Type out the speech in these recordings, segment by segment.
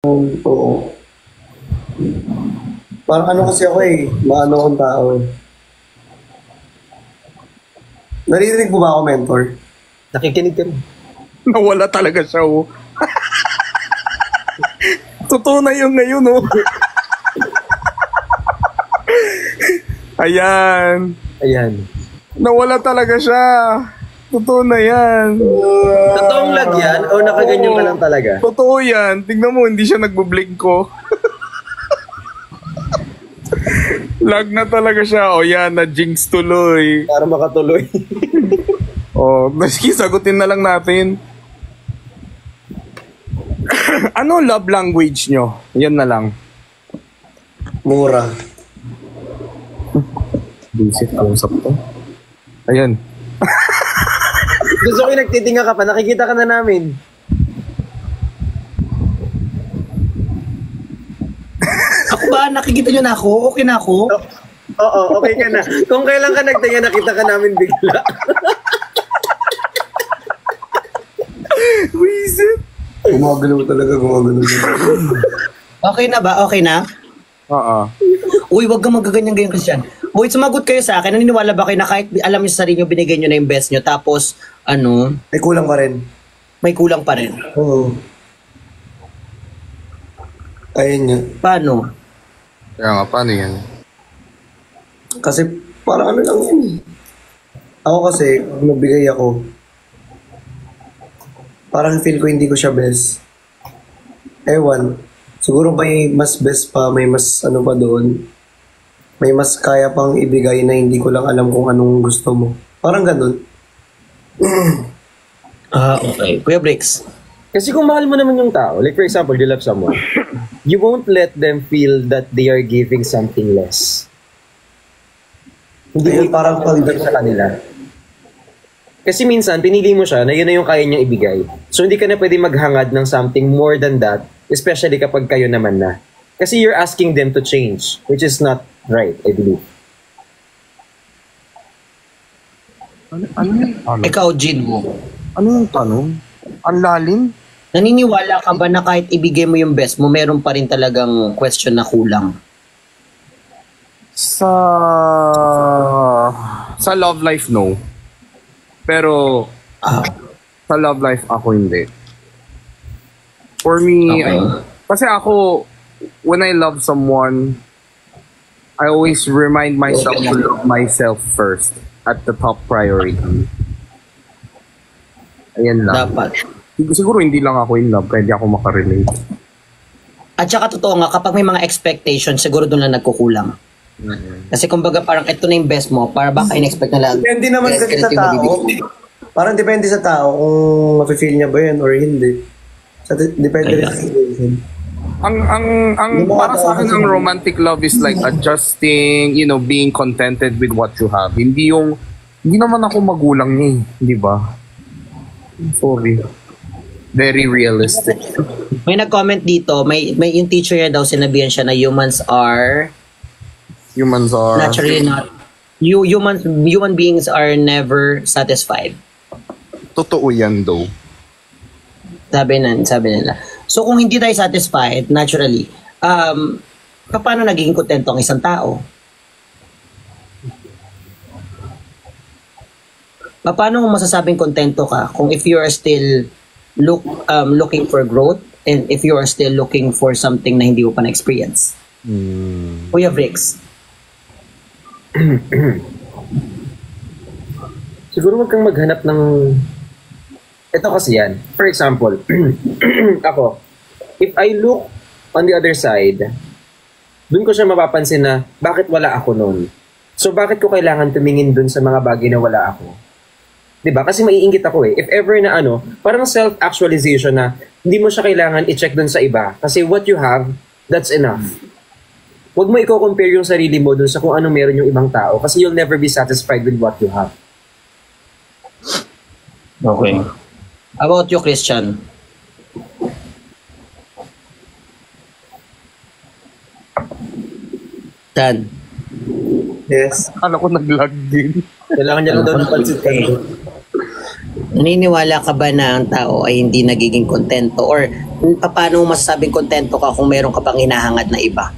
Oo. Parang ano kasi ako eh, maano akong tao eh. Naririnig mo ba ako, mentor? Nakikinig ka rin. Nawala talaga siya, oh. Totoo na yung ngayon, oh. Ayan. Ayan. Nawala talaga siya. Totoo na yan. Totoong lag yan o nakaganyan ka lang talaga? Totoo yan. Tingnan mo, hindi siya nagbo-blink ko. Lag na talaga siya. O yan, na-jinx tuloy. Para makatuloy. O, maski sagutin na lang natin. Ano love language nyo? Yan na lang. Mura. Visit ang usap to. Ayan. Gusto ko yung nagtitinga ka pa, nakikita ka na namin. Ako ba? Nakikita nyo na ako? Okay na ako? Oo, okay ka na. Kung kailan ka nagtinga, nakita ka namin bigla. Visit. Gumagalaw talaga, gumagalaw. Okay na ba? Okay na? Oo. Uy, wag kang magaganyan-ganyan, Christian. Uy, sumagot kayo sa akin. Naniniwala ba kayo na kahit alam niyo sa sarili niyo, binigay niyo na yung best niyo, tapos, May kulang pa rin. may kulang pa rin? Oo. Ayun nga. Paano? Kaya nga, paano yan? Kasi parang ano lang yun eh. Ako kasi, pag nagbigay ako, parang feel ko hindi ko siya best. Ewan. Siguro may mas best pa, may mas ano pa doon. May mas kaya pang ibigay na hindi ko lang alam kung anong gusto mo. Parang ganun. Okay. Kuya Bricks. Kasi kung mahal mo naman yung tao, like for example, you love someone, you won't let them feel that they are giving something less. Hindi mo Ayun, parang pag sa kanila. Kasi minsan, pinili mo siya na yun na yung kaya niyang ibigay. So hindi ka na pwede maghangad ng something more than that, especially kapag kayo naman na. Kasi you're asking them to change, which is not right, I believe. Ano? Ikaw, Jin mo. Ano yung tanong? Ang lalim? Naniniwala ka ba na kahit ibigay mo yung best mo, meron pa rin talagang question na kulang? Sa love life, no. Pero Ah, sa love life, ako hindi. For me, Okay. kasi ako, when I love someone, I always remind myself to love myself first at the top priority. Ayan lang. dapat. Siguro hindi lang ako in love, pwede ako makarelate. At saka totoo nga, kapag may mga expectations, siguro doon lang nagkukulang. Kasi kumbaga parang ito na yung best mo, para baka in-expect na lang. Depende naman kasi sa ganito yung tao. mabibigay. Parang depende sa tao kung mafe-feel niya ba yun or hindi. Depende rin sa situation. Ang para sa akin, ang romantic love is like adjusting, being contented with what you have. Hindi naman ako magulang niya eh, di ba? Sorry. Very realistic. May nag-comment dito, may yung teacher niya daw sinabihan siya na humans are naturally not human beings are never satisfied. Totoo yan though. Sabi nila. So kung hindi tayo satisfied naturally, paano nagiging kontento ang isang tao? Paano mo masasabing kontento ka kung if you are still looking for growth and if you are still looking for something na hindi mo pa na-experience? Kuya Bricks. Siguro wag kang maghanap ng... Ito kasi yan. For example, ako, if I look on the other side, dun ko siya mapapansin na bakit wala ako nun. So bakit ko kailangan tumingin dun sa mga bagay na wala ako? Diba? Kasi maiinggit ako eh. If ever na parang self-actualization na hindi mo siya kailangan i-check dun sa iba. Kasi what you have, that's enough. Huwag mo i-compare yung sarili mo dun sa kung ano meron yung ibang tao kasi you'll never be satisfied with what you have. Okay. How about you, Christian? Dan. Yes. Ano ko nag-lag din. Kailangan niya lang daw ng pansit kanto. Naniniwala ka ba na ang tao ay hindi nagiging kontento or paano mo masasabing kontento ka kung meron ka pang hinahangad na iba?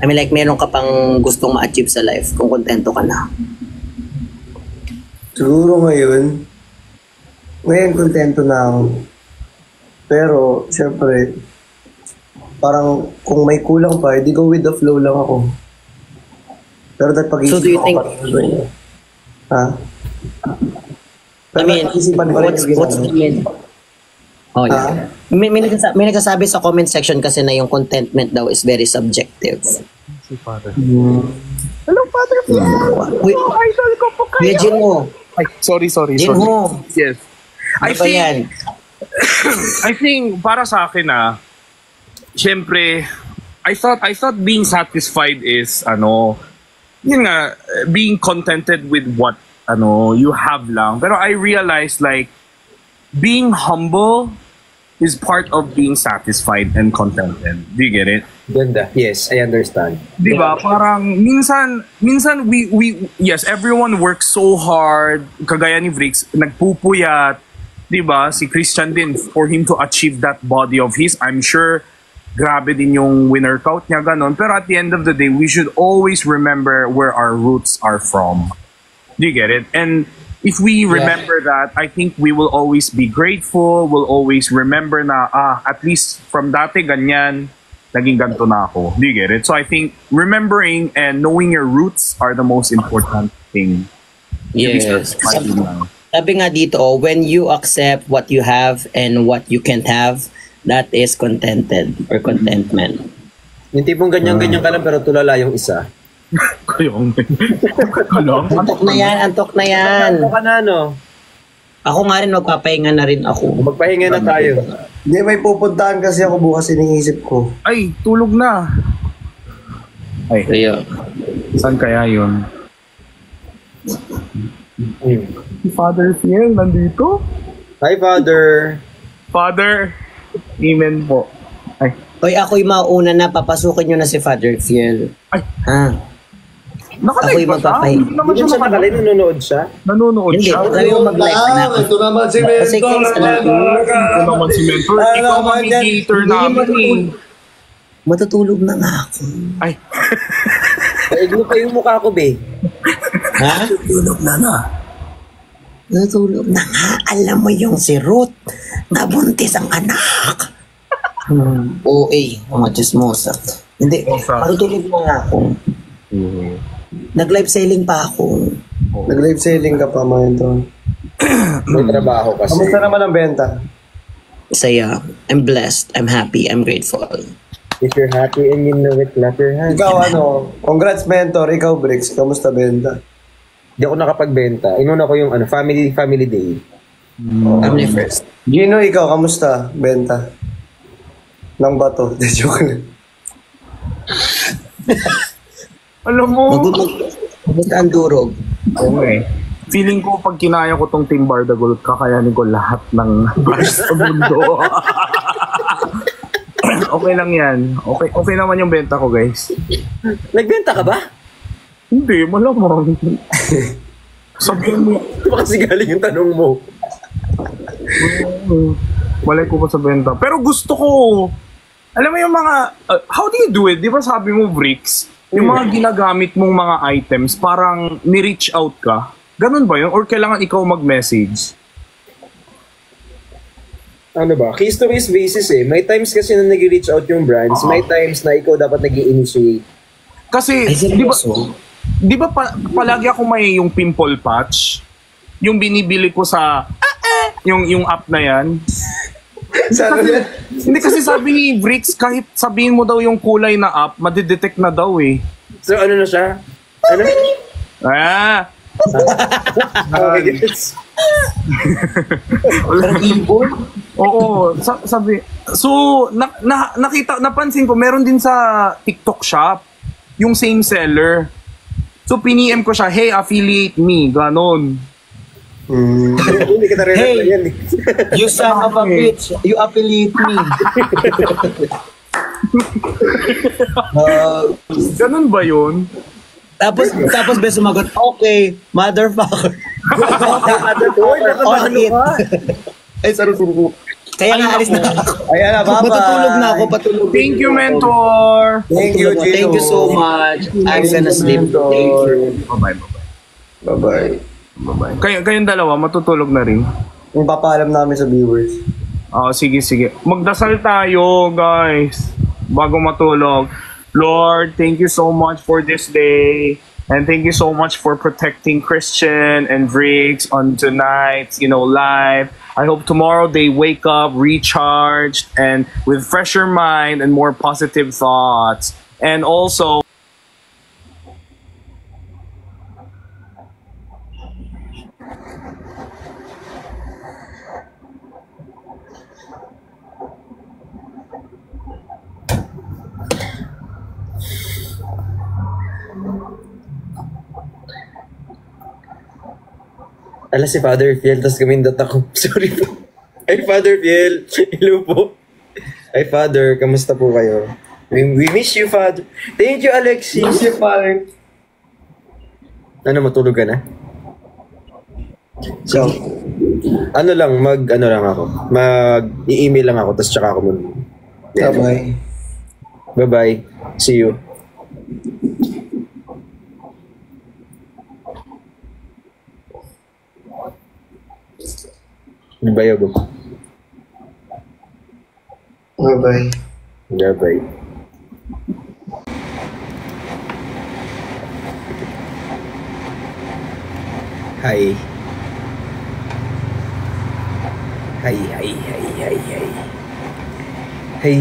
I mean like meron ka pang gustong ma-achieve sa life kung kontento ka na. Siguro ngayon kontento na ako. Pero, syempre, parang kung may kulang pa, di go with the flow lang ako. Pero dahil pag-isip So do you think, ha? I mean, what's the mean? Oh, yeah. May nagsasabi sa comment section kasi na yung contentment daw is very subjective. Hello, Father Phil! Idol ko po kayo! Kuya Jinho. Ay, sorry. Jinho. Yes. Ano ba yan? I think para sa akin syempre I thought being satisfied is yun nga, being contented with what you have lang. Pero I realized like being humble is part of being satisfied and contented. Do you get it? Ganda. Yes, I understand. Diba? Parang minsan we yes, everyone works so hard. Kagaya ni Vrix, nagpupuyat. Diba? Si Christian din, for him to achieve that body of his, I'm sure grabe din yung winner count niya, ganon. Pero at the end of the day, we should always remember where our roots are from. Do you get it? And if we remember that, I think we will always be grateful. We'll always remember na, at least from dati ganyan, naging ganito na ako. Do you get it? So I think remembering and knowing your roots are the most important thing. Yes. Sabi nga dito, when you accept what you have and what you can't have, that is contented or contentment. Yung tipong ganyan-ganyan ka lang pero tulala yung isa. Antok na yan. Ano ka na, no? Ako nga rin, magpapahinga na rin ako. Magpahinga na tayo. Hindi, may pupuntahan kasi ako bukas, iniisip ko. Ay, tulog na. Ay, Kaya, saan kaya yun? Si Father Phil nandito? Hi, Father. Father, amen po. Ay, Hoy, ako'y mauna na, papasukin nyo na si Father Fiel. ay, Ha? nakalive Ako'y ba siya? magpapahinga. Hindi naman Hindi siya siya nakalay, nanonood siya. nanonood Hindi, siya. sabi mo mag-live ka na. Ito naman si Kasi case na lang. Ito naman si Mentor. Ikaw ang mediator namin eh. Matutulog na nga ako. Ay, Paiglo pa yung mukha ko, be. Ha? Matutulog na nga. Alam mo yung si Ruth, nabuntis ang anak. OA, mga chismosa. Hindi, matutulog na nga ako. Nag-live selling pa ako. Nag-live selling ka pa, mga ito. May trabaho kasi. Kamusta naman ang benta? Saya, I'm blessed, I'm happy, I'm grateful. If you're happy and you know it, clap your hands. Ikaw congrats mentor, ikaw Bricks, kamusta benta? Hindi ako nakapagbenta. Inuna ko yung family day. Family first. Gino, ikaw, kamusta benta? Ng bato, de joke lang. alam mo. Magunta ang durog. Okay. Feeling ko pag kinaya ko tong Team Bardagol, kakayanin ko lahat ng bars sa mundo. Okay lang yan. Okay naman yung benta ko, guys. Nagbenta ka ba? Hindi, malamang. Sabihin mo. Baka kasi galing yung tanong mo. Malay ko pa sa benta. Pero gusto ko, alam mo yung mga, how do you do it? Di ba sabi mo, Bricks, yung mga ginagamit mong mga items, parang ni-reach out ka. Ganun ba yun? Or kailangan ikaw mag-message? Ano ba? Case to case basis eh. May times kasi na nag-reach out yung brands, may times na ikaw dapat nag-i-initiate. Kasi, di ba palagi ako may yung pimple patch? Yung binibili ko sa, yung app na yan. Hindi kasi sabi ni Bricks, kahit sabihin mo daw yung kulay na app, madidetect na daw eh. So ano na siya? Ano? Okay, gets. Oo, sabi. So, napansin ko, meron din sa TikTok shop, yung same seller. So, piniem ko siya, hey, affiliate me, ganon. Hindi kita rin Hey! yan eh. You son of a bitch, you affiliate me. Ganon ba yun? Tapos ba sumagot, okay, motherfucker. Uy, On nakabano it. ka? Ay, sarap. Kaya nga alis na ako. Ayan na, bye-bye. Matutulog na ako, patulog. Thank you, mentor. Thank you, Gino. Thank you so much. I'm gonna sleep. Thank you. Bye-bye. Bye-bye. Bye-bye. Kayong dalawa, matutulog na rin. Yung papaalam namin sa viewers. Sige. Magdasal tayo, guys. Bago matulog. Lord, thank you so much for this day. And thank you so much for protecting Christian and Briggs on tonight's, live. I hope tomorrow they wake up recharged and with fresher mind and more positive thoughts. And also, Ala si Father Fiel, tapos gamindot ako. Sorry po. Ay, Father Fiel. Hello po. Ay, Father, kamusta po kayo? We miss you, Father. Thank you, Alexis. Miss you, Father. Ano, matulog ka na? So, mag-i-email lang ako, tapos tsaka ako Bye-bye. Bye-bye. See you. Bye-bye. Bye-bye. Bye-bye. Hi. Hi. Hi.